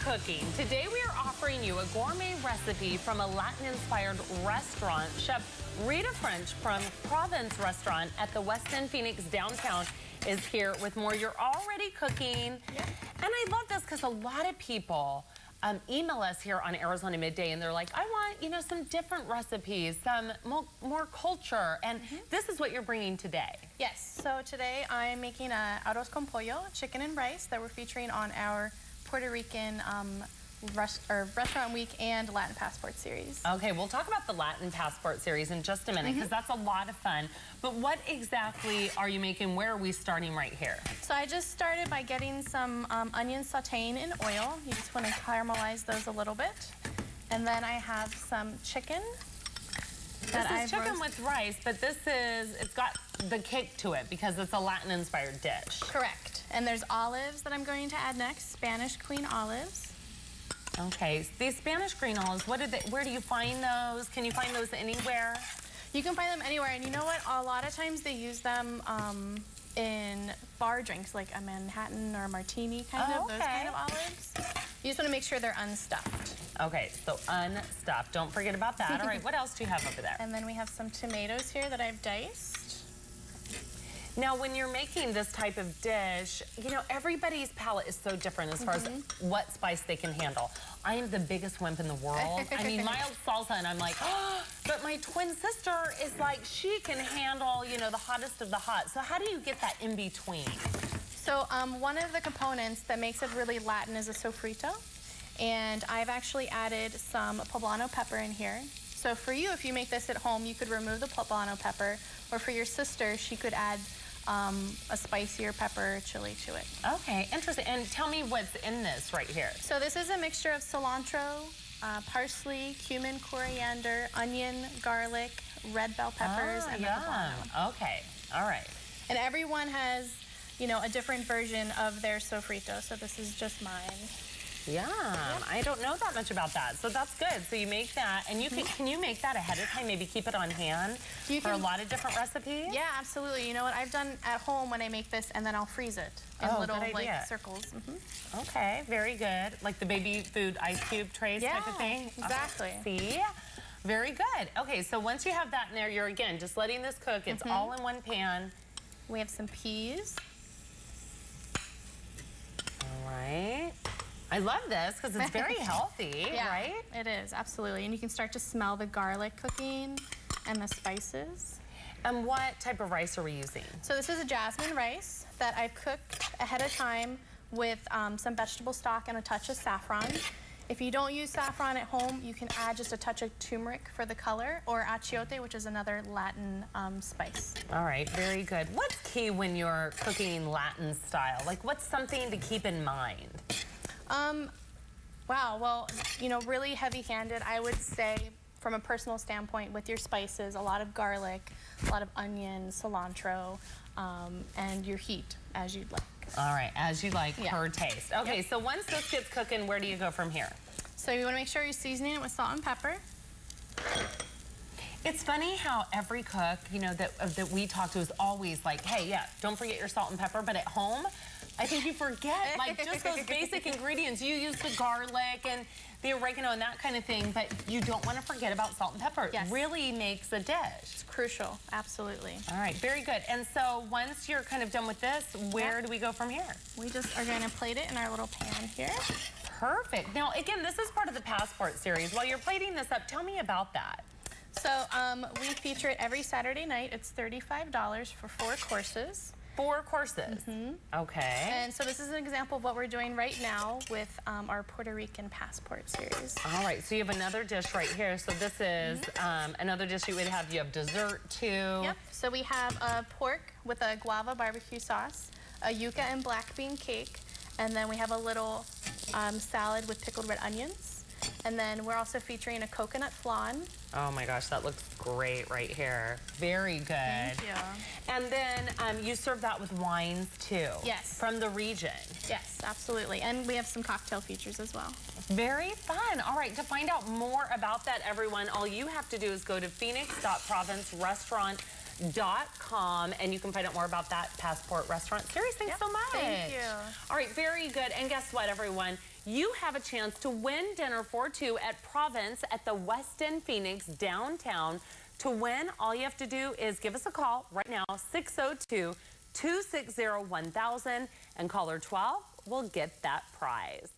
cooking. Today we are offering you a gourmet recipe from a Latin-inspired restaurant. Chef Rita from Province Restaurant at the Westin Phoenix downtown is here with more You're Already Cooking. Yeah. And I love this because a lot of people email us here on Arizona Midday and they're like, I want, some different recipes, some more culture. And this is what you're bringing today. Yes, so today I'm making a arroz con pollo, chicken and rice, that we're featuring on our Puerto Rican Restaurant Week and Latin Passport series. Okay, we'll talk about the Latin Passport series in just a minute because that's a lot of fun. But what exactly are you making? Where are we starting right here? So I just started by getting some onions sauteing in oil. You just want to caramelize those a little bit. And then I have some chicken. This is chicken with rice, but it's got the kick to it because it's a Latin-inspired dish. Correct. And there's olives that I'm going to add next, Spanish green olives. Okay, these Spanish green olives, where do you find those? Can you find those anywhere? You can find them anywhere, and you know what? A lot of times they use them in bar drinks, like a Manhattan or a martini those kind of olives. You just want to make sure they're unstuffed. Okay, so unstuffed. Don't forget about that. All right, what else do you have over there? And then we have some tomatoes here that I've diced. Now, when you're making this type of dish, everybody's palate is so different as far as what spice they can handle. I am the biggest wimp in the world. I mean, mild salsa, and I'm like, oh, but my twin sister is like, she can handle, the hottest of the hot. So how do you get that in between? So one of the components that makes it really Latin is a sofrito. And I've actually added some poblano pepper in here. So for you, if you make this at home, you could remove the poblano pepper. Or for your sister, she could add a spicier pepper chili to it. Okay, interesting. And tell me what's in this right here. So this is a mixture of cilantro, parsley, cumin, coriander, onion, garlic, red bell peppers, and the poblano. Okay, all right. And everyone has, a different version of their sofrito. So this is just mine. Yeah, I don't know that much about that, so that's good. So you make that, and you can you make that ahead of time? Maybe keep it on hand for a lot of different recipes? Yeah, absolutely. You know what I've done at home when I make this, and then I'll freeze it in little circles. Okay, very good. Like the baby food ice cube trays type of thing? Exactly. See? Very good. Okay, so once you have that in there, you're, again, just letting this cook. It's all in one pan. We have some peas. All right. I love this because it's very healthy, right? It is, absolutely. And you can start to smell the garlic cooking and the spices. And what type of rice are we using? So this is a jasmine rice that I've cooked ahead of time with some vegetable stock and a touch of saffron. If you don't use saffron at home, you can add just a touch of turmeric for the color, or achiote, which is another Latin spice. All right, very good. What's key when you're cooking Latin style? Like, what's something to keep in mind? Wow, well, really heavy-handed, I would say, from a personal standpoint, with your spices, a lot of garlic, a lot of onion, cilantro, and your heat, as you'd like. All right, as you like, per taste. Okay, so once this gets cooking, where do you go from here? So you want to make sure you're seasoning it with salt and pepper. It's funny how every cook, that we talk to is always like, hey, don't forget your salt and pepper, but at home, I think you forget, like, just those basic ingredients. You use the garlic and the oregano and that kind of thing, but you don't want to forget about salt and pepper. It really makes a dish. It's crucial, absolutely. All right, very good. And so once you're kind of done with this, where do we go from here? We just are going to plate it in our little pan here. Perfect. Now, again, this is part of the Passport series. While you're plating this up, tell me about that. So we feature it every Saturday night. It's $35 for 4 courses. 4 courses. Okay. And so this is an example of what we're doing right now with our Puerto Rican Passport series. All right, so you have another dish right here. So this is another dish you would have. You have dessert too. Yep, so we have a pork with a guava barbecue sauce, a yuca and black bean cake, and then we have a little salad with pickled red onions. And then we're also featuring a coconut flan. Oh my gosh, that looks great right here. Very good. Thank you. And then you serve that with wines too. Yes. From the region. Yes, absolutely. And we have some cocktail features as well. Very fun. All right, to find out more about that, everyone, all you have to do is go to phoenix.provincerestaurant.com and you can find out more about that Passport Restaurant series. Thanks so much. Thank you. All right, very good. And guess what, everyone? you have a chance to win dinner for two at Province at the Westin Phoenix downtown. To win, all you have to do is give us a call right now, 602-260-1000, and caller 12 will get that prize.